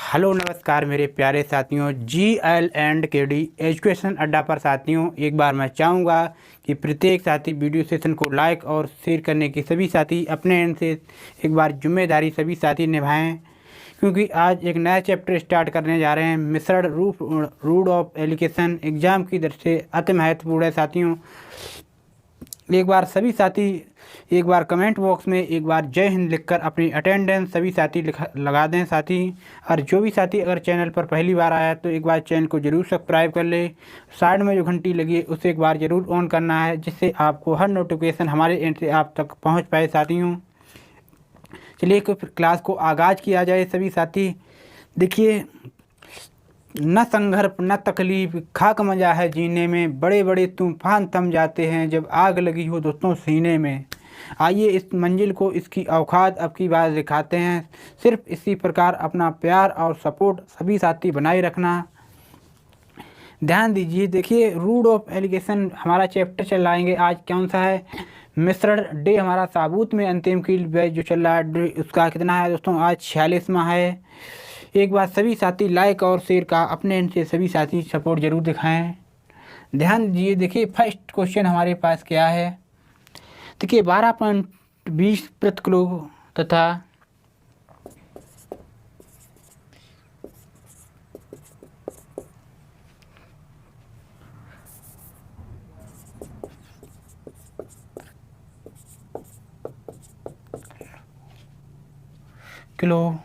Hello नमस्कार मेरे प्यारे साथियों, GL&KD एजुकेशन अड्डा पर साथियों, एक बार मैं चाहूँगा कि प्रत्येक साथी वीडियो सेशन को लाइक और शेयर करने के सभी साथी अपने एंड से एक बार जिम्मेदारी सभी साथी निभाएं, क्योंकि आज एक नया चैप्टर स्टार्ट करने जा रहे हैं। मिश्रण रूट ऑफ एलिगेशन एग्ज़ाम की दृष्टि से अति महत्वपूर्ण है साथियों। एक बार सभी साथी एक बार कमेंट बॉक्स में एक बार जय हिंद लिखकर अपनी अटेंडेंस सभी साथी लगा दें साथी। और जो भी साथी अगर चैनल पर पहली बार आया तो एक बार चैनल को ज़रूर सब्सक्राइब कर ले। साइड में जो घंटी लगी है उसे एक बार ज़रूर ऑन करना है, जिससे आपको हर नोटिफिकेशन हमारे एंड से आप तक पहुँच पाए साथियों। चलिए क्लास को आगाज़ किया जाए सभी साथी। देखिए, न संघर्ष न तकलीफ खाक मजा है जीने में, बड़े बड़े तूफान थम जाते हैं जब आग लगी हो दोस्तों सीने में। आइए इस मंजिल को इसकी औकात अब की बात दिखाते हैं। सिर्फ इसी प्रकार अपना प्यार और सपोर्ट सभी साथी बनाए रखना। ध्यान दीजिए, देखिए रूट ऑफ एलिगेशन हमारा चैप्टर चलाएंगे आज। कौन सा है? मिश्रण डे हमारा साबूत में अंतिम की बैच जो चल रहा है उसका कितना है दोस्तों? आज 46वां है। एक बार सभी साथी लाइक और शेयर का अपने एंड से सभी साथी सपोर्ट जरूर दिखाएं। ध्यान दीजिए, देखिए फर्स्ट क्वेश्चन हमारे पास क्या है। देखिए 12.20 प्रति किलो तथा किलो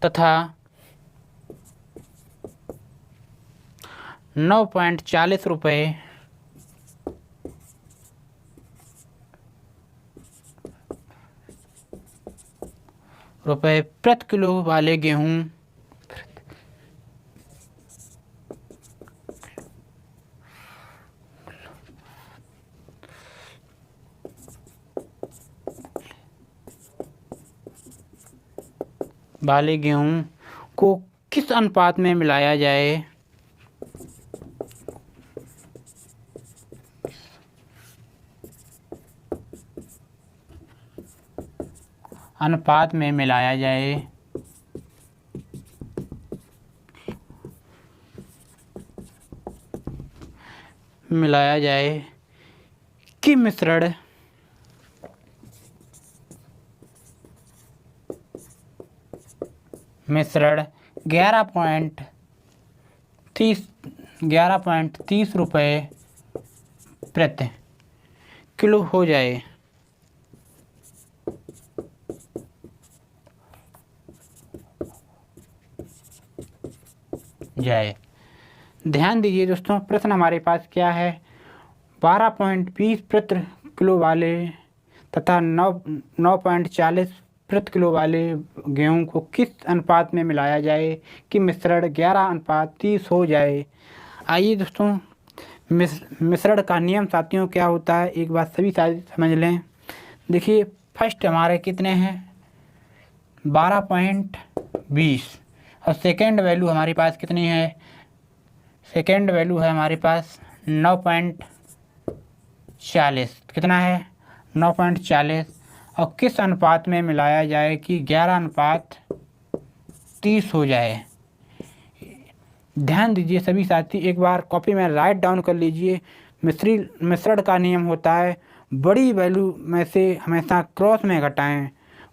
तथा 9.40 रुपये प्रति किलो वाले गेहूं को किस अनुपात में मिलाया जाए? अनुपात में मिलाया जाए कि मिश्रण मिश्रण 11.30 रुपये प्रति किलो हो जाए। ध्यान दीजिए दोस्तों, प्रश्न हमारे पास क्या है। 12.20 प्रति किलो वाले तथा 9.40 प्रति किलो वाले गेहूं को किस अनुपात में मिलाया जाए कि मिश्रण 11:30 हो जाए। आइए दोस्तों, मिश्रण का नियम साथियों क्या होता है एक बात सभी साथी समझ लें। देखिए फर्स्ट हमारे कितने हैं 12.20 और सेकेंड वैल्यू हमारे पास कितनी है? सेकेंड वैल्यू है हमारे पास 9.40। कितना है? 9.40। और किस अनुपात में मिलाया जाए कि 11:30 हो जाए। ध्यान दीजिए सभी साथी, एक बार कॉपी में राइट डाउन कर लीजिए। मिश्रण का नियम होता है बड़ी वैल्यू में से हमेशा क्रॉस में घटाएं।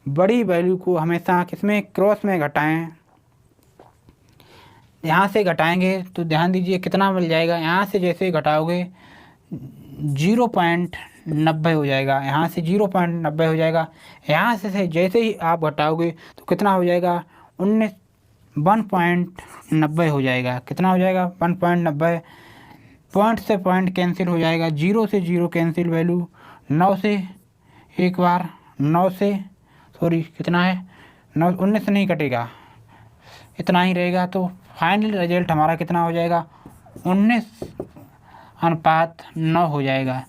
बड़ी वैल्यू को हमेशा किसमें? क्रॉस में घटाएं। यहाँ से घटाएंगे तो ध्यान दीजिए कितना मिल जाएगा। यहाँ से जैसे घटाओगे 0.90 हो जाएगा। यहाँ से 0.90 हो जाएगा। यहाँ से जैसे ही आप घटाओगे तो कितना हो जाएगा? 1.90 हो जाएगा। कितना हो जाएगा? 1.90। पॉइंट से पॉइंट कैंसिल हो जाएगा, 0 से 0 कैंसिल वैल्यू, 9 से एक बार 9 से सॉरी कितना है 9 19 से नहीं कटेगा, इतना ही रहेगा। तो फाइनल रिजल्ट हमारा कितना हो जाएगा? 19:9 हो जाएगा।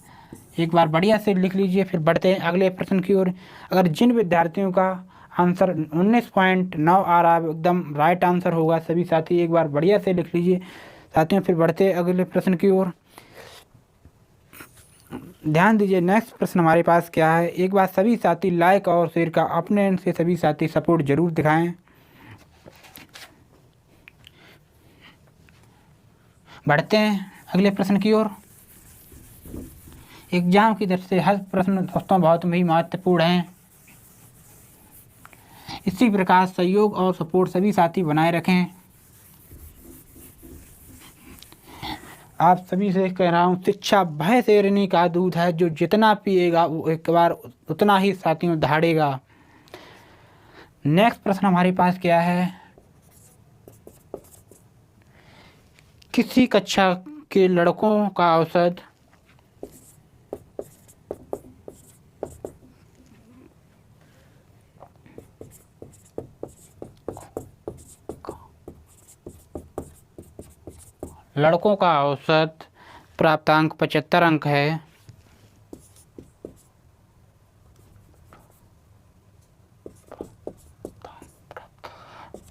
एक बार बढ़िया से लिख लीजिए। फिर बढ़ते हैं अगले प्रश्न की ओर। अगर जिन विद्यार्थियों का आंसर 19.9 आ रहा है एकदम राइट आंसर होगा सभी साथी, एक बार बढ़िया से लिख लीजिए साथियों। फिर बढ़ते हैं अगले प्रश्न की ओर। ध्यान दीजिए नेक्स्ट प्रश्न हमारे पास क्या है। एक बार सभी साथी लाइक और शेयर का अपने से सभी साथी सपोर्ट जरूर दिखाएं। बढ़ते हैं अगले प्रश्न की ओर। एग्जाम की दृष्टि से हर प्रश्न दोस्तों बहुत ही महत्वपूर्ण है। इसी प्रकार सहयोग और सपोर्ट सभी साथी बनाए रखें। आप सभी से कह रहा हूँ, शिक्षा भय शेरनी का दूध है, जो जितना पिएगा वो एक बार उतना ही साथियों दहाड़ेगा। नेक्स्ट प्रश्न हमारे पास क्या है, किसी कक्षा के लड़कों का औसत प्राप्तांक 75 अंक है।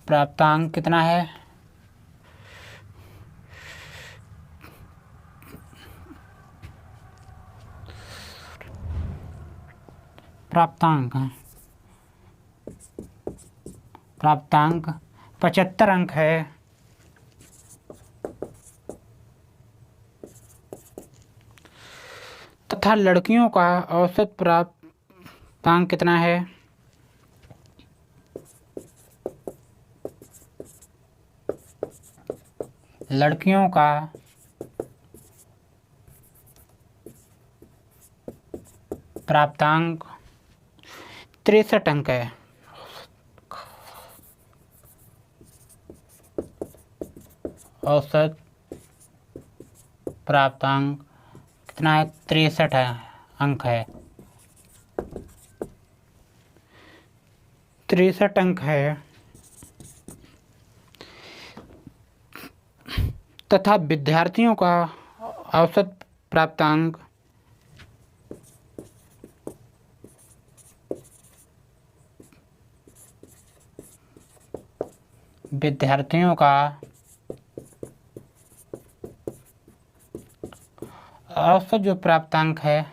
प्राप्तांक कितना है? प्राप्तांक 75 अंक है। तथा लड़कियों का औसत प्राप्तांक कितना है? लड़कियों का प्राप्तांक 63 अंक है। औसत प्राप्तांक कितना है? 63 अंक है। 63 अंक है। तथा विद्यार्थियों का औसत प्राप्तांक औसत जो प्राप्तांक है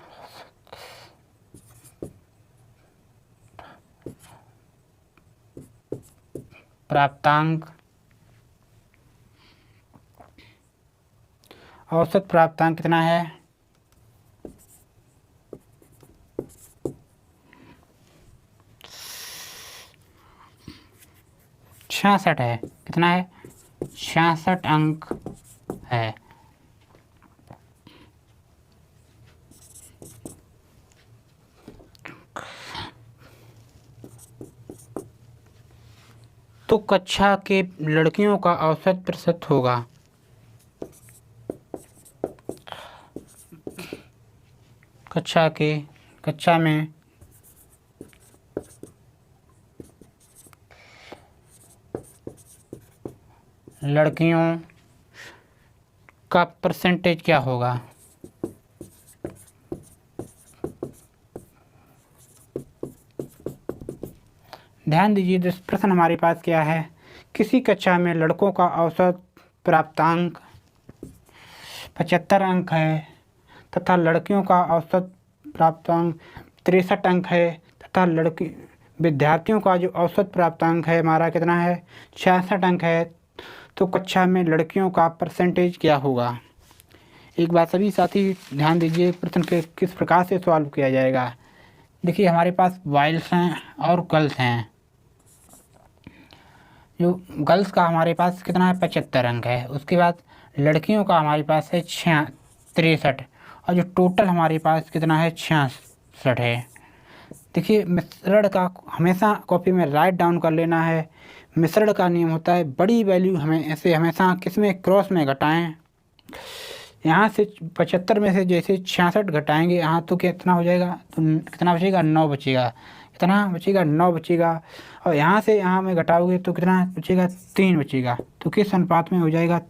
औसत प्राप्तांक कितना है? 66 है। कितना है? 66 अंक है। तो कक्षा के लड़कियों का औसत प्रतिशत होगा, कक्षा में लड़कियों का परसेंटेज क्या होगा? ध्यान दीजिए, जिस प्रश्न हमारे पास क्या है, किसी कक्षा में लड़कों का औसत प्राप्तांक 75 अंक है तथा लड़कियों का औसत प्राप्तांक 63 अंक है तथा विद्यार्थियों का जो औसत प्राप्तांक है हमारा कितना है? 66 अंक है। तो कक्षा में लड़कियों का परसेंटेज क्या होगा? एक बात सभी साथी ध्यान दीजिए, प्रश्न के किस प्रकार से सॉल्व किया जाएगा। देखिए, हमारे पास बॉयज़ हैं और गर्ल्स हैं। जो गर्ल्स का हमारे पास कितना है? 75 अंक है। उसके बाद लड़कियों का हमारे पास है 63 और जो टोटल हमारे पास कितना है? 66 है। देखिए, मिश्रण का हमेशा कॉपी में राइट डाउन कर लेना है। मिश्रण का नियम होता है बड़ी वैल्यू हमें ऐसे हमेशा किसमें? क्रॉस में घटाएं। यहाँ से 75 में से जैसे 66 घटाएंगे यहाँ, तो कितना हो जाएगा? तो कितना बचेगा? 9 बचेगा। कितना बचेगा? 9 बचेगा। और यहाँ से यहाँ में घटाओगे तो कितना बचेगा? 3 बचेगा। तो किस अनुपात में हो जाएगा?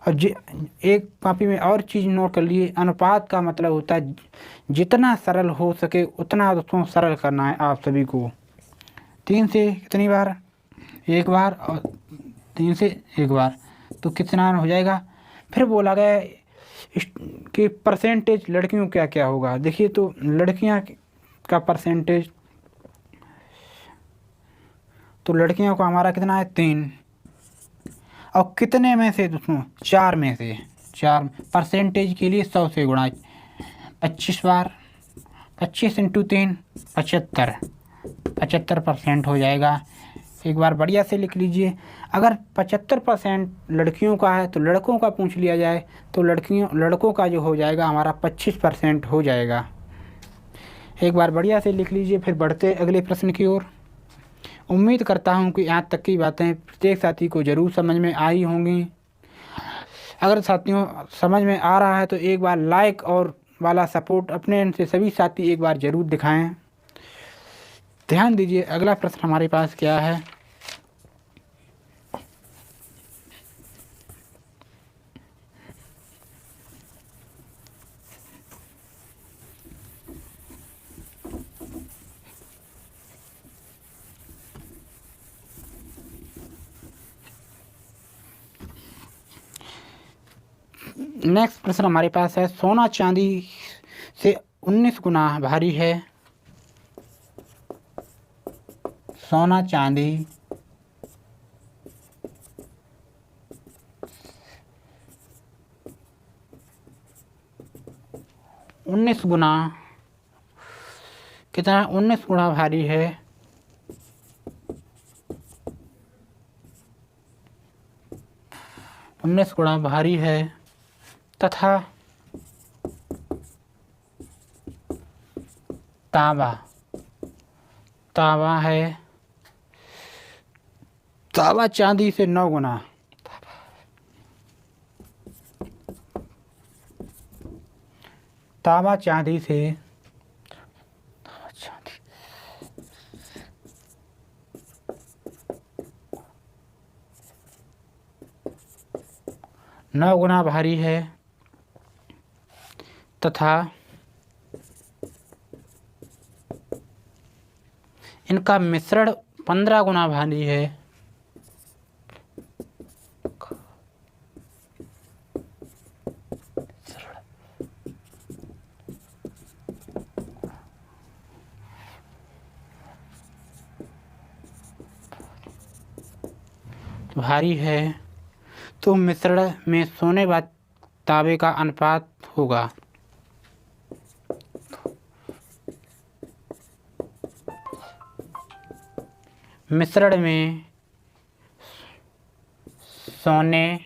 और एक कॉपी में और चीज़ नोट कर लिए, अनुपात का मतलब होता है जितना सरल हो सके उतना दोस्तों सरल करना है आप सभी को। 3 से कितनी बार? एक बार, और 3 से एक बार, तो कितना हो जाएगा? फिर बोला गया कि परसेंटेज लड़कियों क्या क्या होगा। देखिए, तो लड़कियां का परसेंटेज, तो लड़कियों का हमारा कितना है? 3। और कितने में से दोस्तों? 4 में से। 4 परसेंटेज के लिए 100 से गुणा 25 बार, 25 इंटू 3 75% हो जाएगा। एक बार बढ़िया से लिख लीजिए। अगर 75% लड़कियों का है तो लड़कों का पूछ लिया जाए तो लड़कों का जो हो जाएगा हमारा 25% हो जाएगा। एक बार बढ़िया से लिख लीजिए। फिर बढ़ते अगले प्रश्न की ओर। उम्मीद करता हूँ कि यहाँ तक की बातें प्रत्येक साथी को ज़रूर समझ में आई होंगी। अगर साथियों समझ में आ रहा है तो एक बार लाइक और वाला सपोर्ट अपने एंड से सभी साथी एक बार ज़रूर दिखाएं। ध्यान दीजिए अगला प्रश्न हमारे पास क्या है। नेक्स्ट प्रश्न हमारे पास है, सोना चांदी से 19 गुना भारी है। सोना चांदी 19 गुना कितना 19 गुना भारी है। उन्नीस गुना भारी है तथा तांबा है। तांबा चांदी से 9 गुना। तांबा चांदी से 9 गुना भारी है तथा इनका मिश्रण 15 गुना भारी है। भारी है तो मिश्रण में सोने व तांबे का अनुपात होगा। मिश्रण में सोने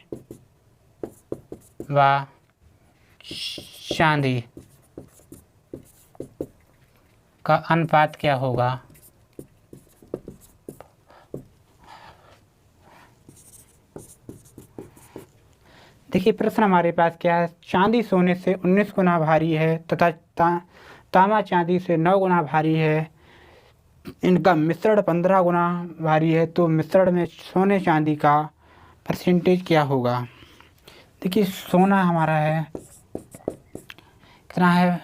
व चांदी का अनुपात क्या होगा। देखिए प्रश्न हमारे पास क्या है। चांदी सोने से 19 गुना भारी है तथा तांबा चांदी से 9 गुना भारी है। इनका मिश्रण 15 गुना भारी है तो मिश्रण में सोने चांदी का परसेंटेज क्या होगा। देखिए सोना हमारा है कितना है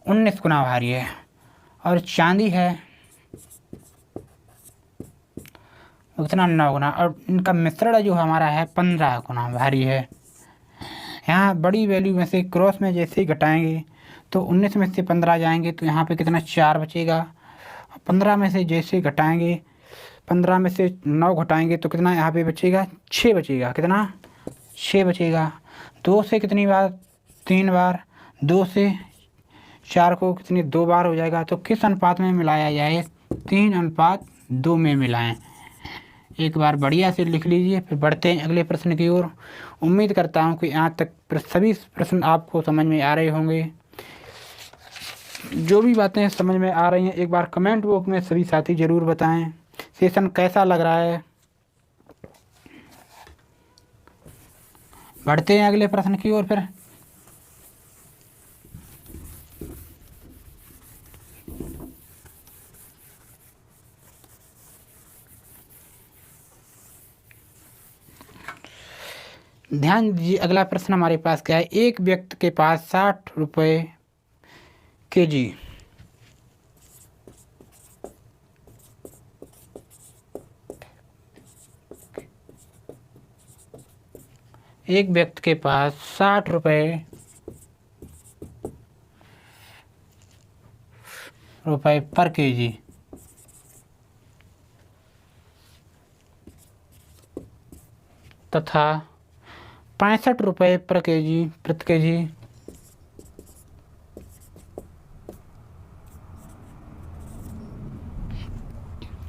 19 गुना भारी है और चांदी है उतना 9 गुना और इनका मिश्रण जो हमारा है 15 गुना भारी है। यहाँ बड़ी वैल्यू में से क्रॉस में जैसे ही घटाएंगे तो 19 में से 15 जाएंगे तो यहाँ पे कितना 4 बचेगा। 15 में से जैसे घटाएंगे 15 में से 9 घटाएंगे तो कितना यहाँ पे बचेगा 6 बचेगा। कितना 6 बचेगा। 2 से कितनी बार 3 बार 2 से 4 को कितनी 2 बार हो जाएगा। तो किस अनुपात में मिलाया जाए 3:2 में मिलाएं। एक बार बढ़िया से लिख लीजिए। फिर बढ़ते हैं अगले प्रश्न की ओर। उम्मीद करता हूँ कि यहाँ तक सभी प्रश्न आपको समझ में आ रहे होंगे। जो भी बातें समझ में आ रही हैं एक बार कमेंट बॉक्स में सभी साथी ज़रूर बताएं सेशन कैसा लग रहा है। बढ़ते हैं अगले प्रश्न की ओर। फिर ध्यान दीजिए अगला प्रश्न हमारे पास क्या है। एक व्यक्ति के पास 60 रुपये केजी एक व्यक्ति के पास 60 रुपये पर केजी तथा 65 रुपये प्रति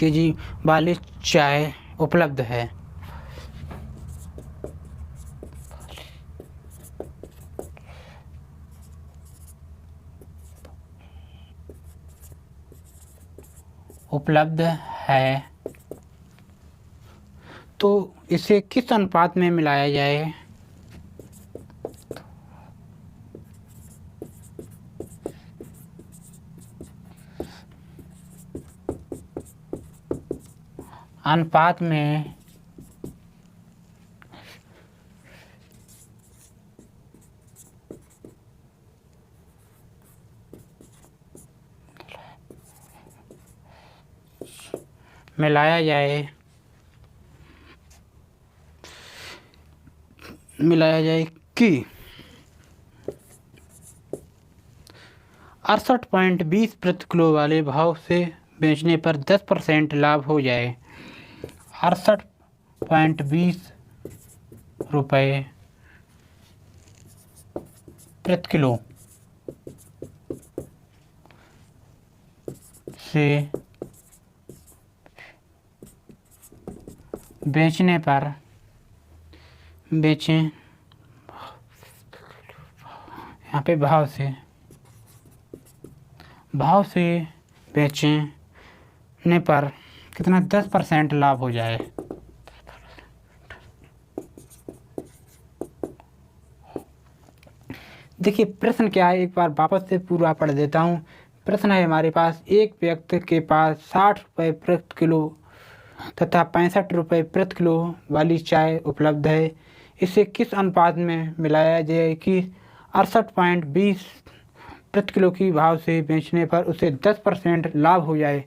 केजी वाली चाय उपलब्ध है। तो इसे किस अनुपात में मिलाया जाए? अनुपात में मिलाया जाए कि 68.20 प्रति किलो वाले भाव से बेचने पर 10% लाभ हो जाए। 68.20 रुपये प्रति किलो से बेचने पर यहाँ पे भाव से बेचने पर कितना 10% लाभ हो जाए। देखिए प्रश्न क्या है, एक बार वापस से पूरा पढ़ देता हूँ। प्रश्न है हमारे पास, एक व्यक्ति के पास 60 रुपये प्रति किलो तथा 65 रुपये प्रति किलो वाली चाय उपलब्ध है। इसे किस अनुपात में मिलाया जाए कि 68.20 प्रति किलो की भाव से बेचने पर उसे 10% लाभ हो जाए।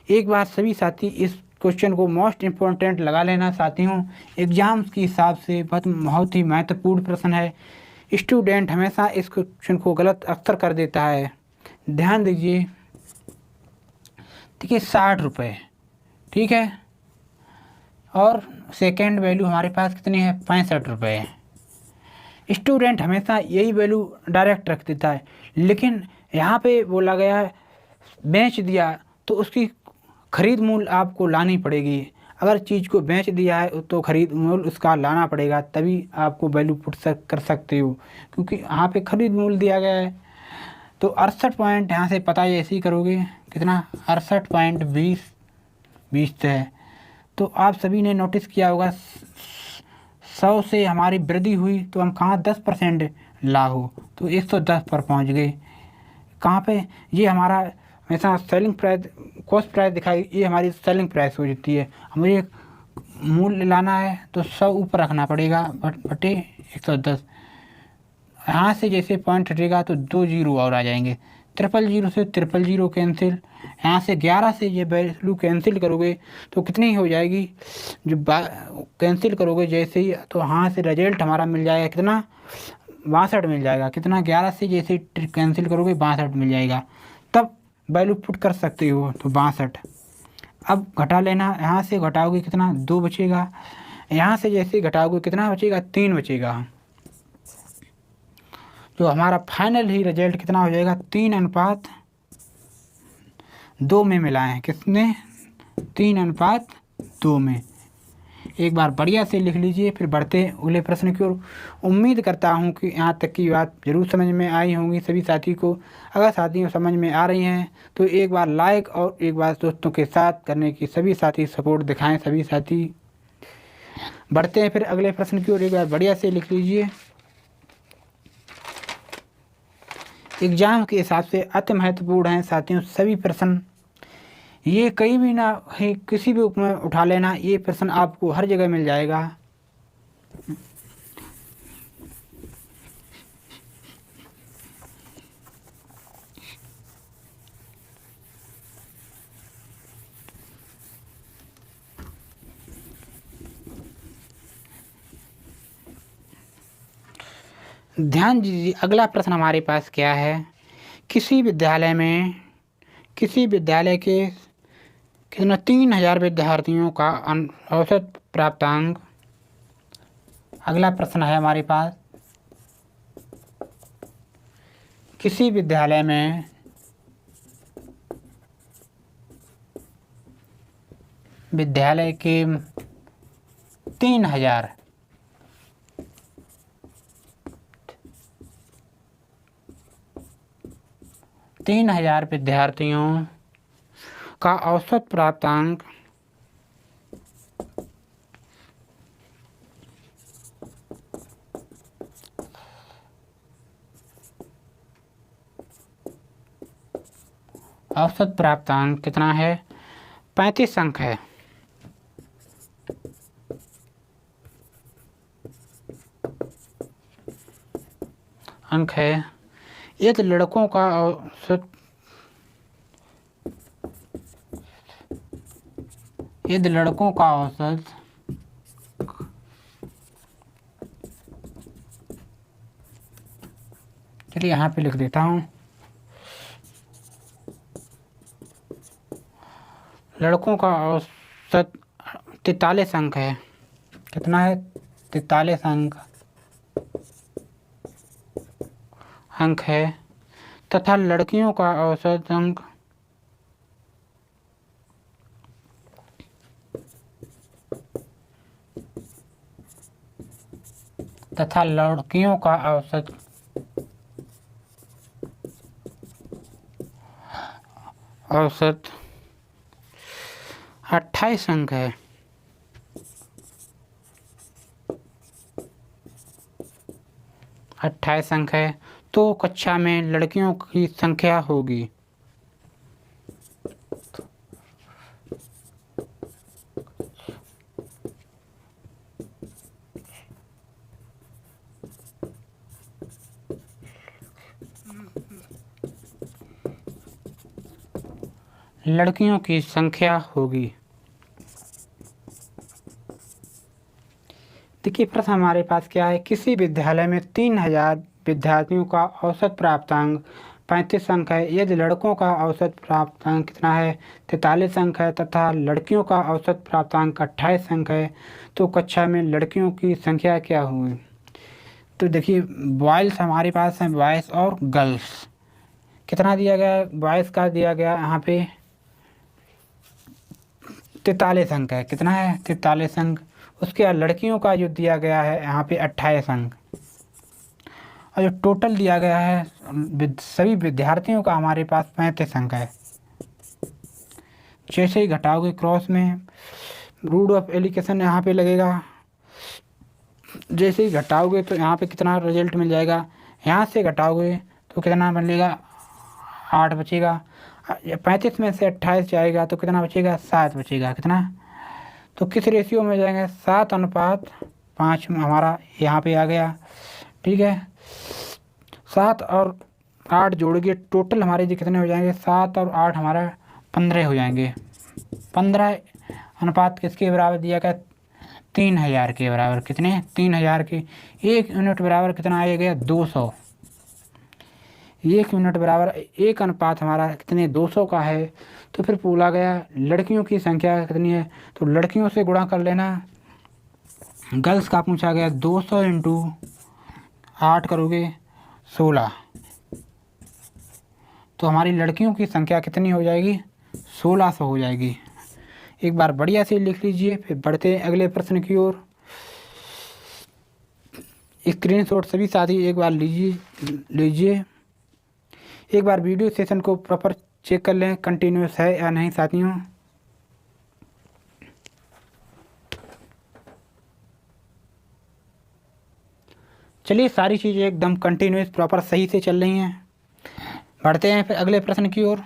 एक बार सभी साथी इस क्वेश्चन को मोस्ट इम्पोर्टेंट लगा लेना चाहती हूँ, एग्जाम्स के हिसाब से बहुत ही महत्वपूर्ण प्रश्न है। स्टूडेंट हमेशा इस क्वेश्चन को गलत अक्सर कर देता है, ध्यान दीजिए। देखिए 60 रुपये, ठीक है, और सेकेंड वैल्यू हमारे पास कितनी है, 65 रुपये। स्टूडेंट हमेशा यही वैल्यू डायरेक्ट रख देता है, लेकिन यहाँ पे बोला गया है बेच दिया तो उसकी खरीद मूल्य आपको लानी पड़ेगी। अगर चीज़ को बेच दिया है तो खरीद मूल्य उसका लाना पड़ेगा, तभी आपको वैल्यू पुट कर सकते हो, क्योंकि यहाँ पे खरीद मूल्य दिया गया है। तो 68 पॉइंट यहाँ से पता है, ऐसे ही करोगे कितना 68.20 है। तो आप सभी ने नोटिस किया होगा 100 से हमारी वृद्धि हुई तो हम कहाँ 10% ला हो, तो 110 पर पहुँच गए। कहाँ पे ये हमारा हमेशा सेलिंग प्राइस, कॉस्ट प्राइस दिखाई, ये हमारी सेलिंग प्राइस हो जाती है। हमें मूल्य लाना है तो 100 ऊपर रखना पड़ेगा बटे 110। यहाँ से जैसे पॉइंट हटेगा तो 2 जीरो और आ जाएंगे, 000 से 000 कैंसिल। यहाँ से 11 से ये वैल्यू कैंसिल करोगे तो कितनी हो जाएगी, जो कैंसिल करोगे जैसे ही, तो यहाँ से रिजल्ट हमारा मिल जाएगा कितना, 62 मिल जाएगा। कितना 11 से जैसे कैंसिल करोगे 62 मिल जाएगा, तब वैल्यू पुट कर सकते हो। तो 62 अब घटा लेना, यहाँ से घटाओगे कितना 2 बचेगा, यहाँ से जैसे घटाओगे कितना बचेगा 3 बचेगा। तो हमारा फाइनल ही रिजल्ट कितना हो जाएगा, 3:2 में मिलाएं। किसने, 3:2 में। एक बार बढ़िया से लिख लीजिए, फिर बढ़ते अगले प्रश्न की ओर। उम्मीद करता हूँ कि यहाँ तक की बात जरूर समझ में आई होंगी सभी साथी को। अगर साथियों समझ में आ रही हैं तो एक बार लाइक और एक बार दोस्तों के साथ करने की सभी साथी सपोर्ट दिखाएं सभी साथी। बढ़ते हैं फिर अगले प्रश्न की ओर, एक बार बढ़िया से लिख लीजिए। एग्जाम के हिसाब से अति महत्वपूर्ण हैं साथियों सभी प्रश्न, ये कहीं भी ना है, किसी भी बुक में उठा लेना, ये प्रश्न आपको हर जगह मिल जाएगा। ध्यान दीजिए, अगला प्रश्न हमारे पास क्या है, किसी विद्यालय के कितना 3000 विद्यार्थियों का औसत प्राप्तांक अगला प्रश्न है हमारे पास, किसी विद्यालय में विद्यालय के 3,000 विद्यार्थियों का औसत प्राप्तांक कितना है? 35 अंक है। यदि लड़कों का औसत चलिए यहाँ पे लिख देता हूँ, लड़कों का औसत 43 अंक है। कितना है? 43 अंक है, तथा लड़कियों का औसत अंक 28 अंक है। तो कक्षा में लड़कियों की संख्या होगी, देखिए प्रश्न हमारे पास क्या है, किसी विद्यालय में 3,000 विद्यार्थियों का औसत प्राप्तांक 35 अंक है। यदि लड़कों का औसत प्राप्तांक कितना है? 43 अंक है, तथा लड़कियों का औसत प्राप्तांक 28 अंक है, तो कक्षा में लड़कियों की संख्या क्या होगी? तो देखिए बॉयज़ हमारे पास हैं, बॉयज़ और गर्ल्स। कितना दिया गया? बॉयज़ का दिया गया यहाँ पे 43 अंक है। कितना है? 43 अंक। उसके बाद लड़कियों का जो दिया गया है यहाँ पे 28 अंक, और जो टोटल दिया गया है सभी विद्यार्थियों का हमारे पास 35 अंक है। जैसे ही घटाओगे क्रॉस में रूट ऑफ एलिकेशन यहाँ पे लगेगा, जैसे ही घटाओगे तो यहाँ पे कितना रिजल्ट मिल जाएगा? यहाँ से घटाओगे तो कितना मिलेगा? 8 बचेगा। 35 में से 28 जाएगा तो कितना बचेगा? 7 बचेगा। कितना? तो किस रेशियो में जाएंगे? 7:5 हमारा यहाँ पे आ गया। ठीक है, 7 और 8 जोड़िए, टोटल हमारे जी कितने हो जाएंगे? 7 और 8 हमारा 15 हो जाएंगे। 15 अनुपात किसके बराबर दिया गया? 3,000 के बराबर। कितने? 3,000 के। 1 यूनिट बराबर कितना आ गया? 200। 1 यूनिट बराबर 1 अनुपात हमारा कितने? 200 का है। तो फिर बोला गया लड़कियों की संख्या कितनी है, तो लड़कियों से गुणा कर लेना। गर्ल्स का पूछा गया 200 इंटू 8 करोगे 16, तो हमारी लड़कियों की संख्या कितनी हो जाएगी? 1600 हो जाएगी। एक बार बढ़िया से लिख लीजिए, फिर बढ़ते हैं अगले प्रश्न की ओर। स्क्रीनशॉट सभी साथी एक बार लीजिए। एक बार वीडियो सेशन को प्रॉपर चेक कर लें कंटिन्यूस है या नहीं साथियों। चलिए सारी चीज़ें एकदम कंटिन्यूस प्रॉपर सही से चल रही हैं। बढ़ते हैं फिर अगले प्रश्न की ओर।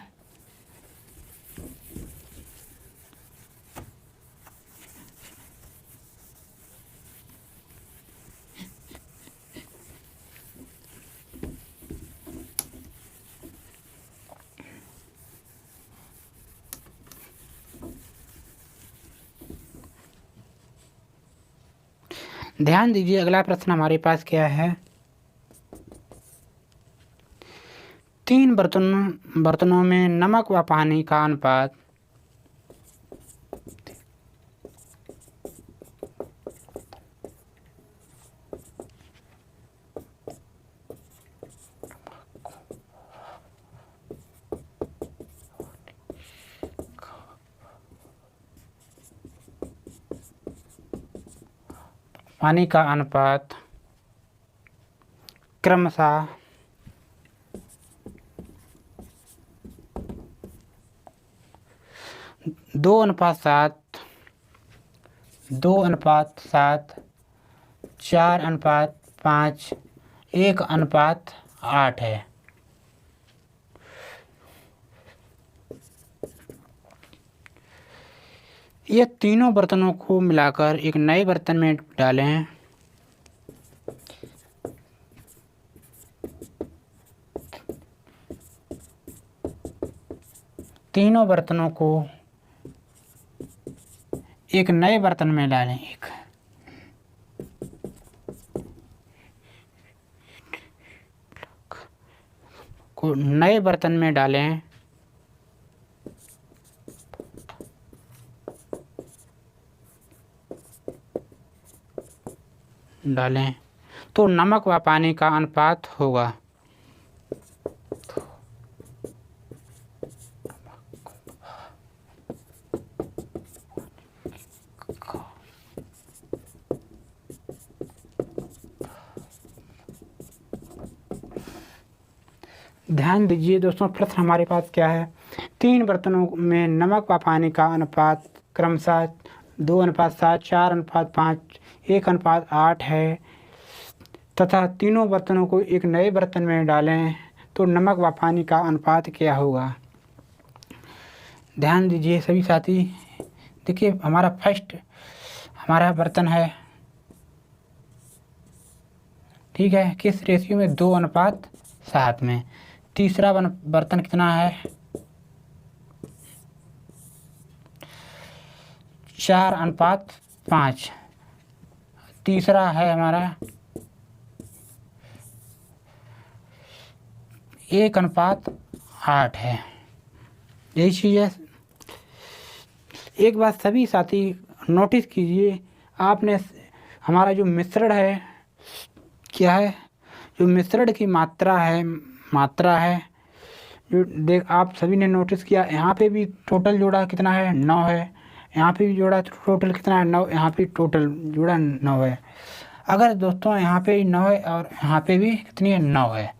ध्यान दीजिए अगला प्रश्न हमारे पास क्या है, 3 बर्तनों में नमक व पानी का अनुपात पानी का अनुपात क्रमशः 2:7, 2:7, 4:5, 1:8 है। ये तीनों बर्तनों को मिलाकर एक नए बर्तन में डालें। तीनों बर्तनों को एक नए बर्तन में डालें। को नए बर्तन में डालें। तो नमक व पानी का अनुपात होगा ध्यान दीजिए दोस्तों, प्रश्न हमारे पास क्या है। 3 बर्तनों में नमक व पानी का अनुपात क्रमशः 2:7, 4:5, 1:8 है तथा तीनों बर्तनों को एक नए बर्तन में डालें तो नमक व पानी का अनुपात क्या होगा। ध्यान दीजिए सभी साथी, देखिए हमारा बर्तन है, ठीक है, किस रेशियो में 2:7 में। तीसरा बर्तन कितना है, 4:5। तीसरा है हमारा 1:8 है। यही चीज़ है। एक बात सभी साथी नोटिस कीजिए, आपने हमारा जो मिश्रण है क्या है, जो मिश्रण की मात्रा है जो आप सभी ने नोटिस किया। यहाँ पे भी टोटल जोड़ा कितना है, 9 है। यहाँ पे भी जोड़ा टोटल कितना है, 9। यहाँ पे टोटल जोड़ा 9 है। अगर दोस्तों यहाँ पे 9 है और यहाँ पे भी कितनी है, 9 है।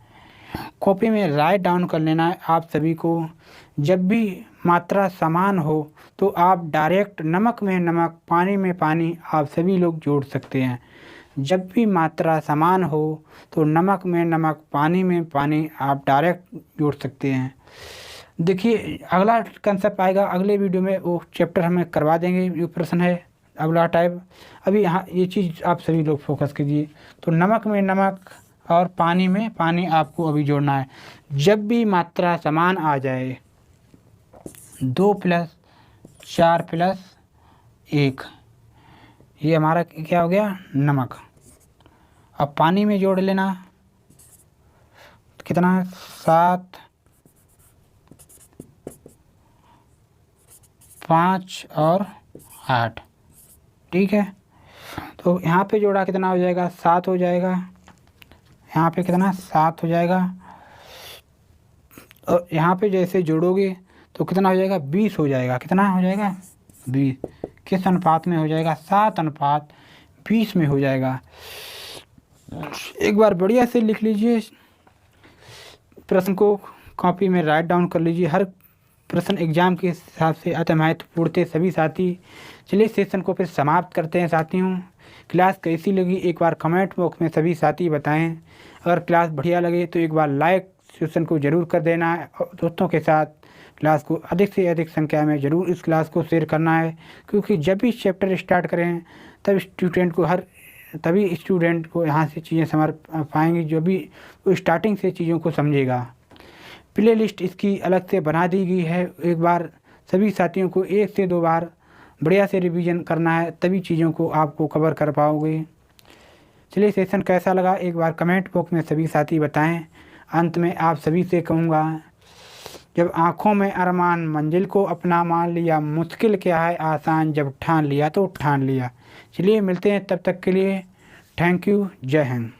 कॉपी में राइट डाउन कर लेना है आप सभी को। जब भी मात्रा समान हो तो आप डायरेक्ट नमक में नमक, पानी में पानी आप सभी लोग जोड़ सकते हैं। जब भी मात्रा समान हो तो नमक में नमक, पानी में पानी आप डायरेक्ट जोड़ सकते हैं। देखिए अगला कंसेप्ट आएगा अगले वीडियो में, वो चैप्टर हमें करवा देंगे। जो प्रश्न है अगला टाइप, अभी यहाँ ये चीज़ आप सभी लोग फोकस कीजिए। तो नमक में नमक और पानी में पानी आपको अभी जोड़ना है। जब भी मात्रा समान आ जाए, 2 + 4 + 1, ये हमारा क्या हो गया, नमक। अब पानी में जोड़ लेना, कितना है, 7, 5 और 8, ठीक है। तो यहाँ पे जोड़ा कितना हो जाएगा, 7 हो जाएगा। यहाँ पे कितना, 7 हो जाएगा। और यहाँ पे जैसे जोड़ोगे तो कितना हो जाएगा, 20 हो जाएगा। कितना हो जाएगा, 20। किस अनुपात में हो जाएगा, 7:20 में हो जाएगा। एक बार बढ़िया से लिख लीजिए, प्रश्न को कॉपी में राइट डाउन कर लीजिए। हर प्रश्न एग्जाम के हिसाब से अति महत्वपूर्ण थे सभी साथी। चलिए सेशन को फिर समाप्त करते हैं साथियों। क्लास कैसी लगी एक बार कमेंट बॉक्स में सभी साथी बताएं। अगर क्लास बढ़िया लगे तो एक बार लाइक सेशन को ज़रूर कर देना है और दोस्तों के साथ क्लास को अधिक से अधिक संख्या में ज़रूर इस क्लास को शेयर करना है, क्योंकि जब भी चैप्टर स्टार्ट करें तभी स्टूडेंट को यहाँ से चीज़ें समझ पाएंगे, जो भी वो स्टार्टिंग से चीज़ों को समझेगा। प्ले लिस्ट इसकी अलग से बना दी गई है। एक बार सभी साथियों को 1 से 2 बार बढ़िया से रिवीजन करना है, तभी चीज़ों को आपको कवर कर पाओगे। चलिए सेशन कैसा लगा एक बार कमेंट बॉक्स में सभी साथी बताएं। अंत में आप सभी से कहूँगा, जब आँखों में अरमान मंजिल को अपना मान लिया, मुश्किल क्या है आसान जब ठान लिया तो ठान लिया। चलिए मिलते हैं, तब तक के लिए थैंक यू, जय हिंद।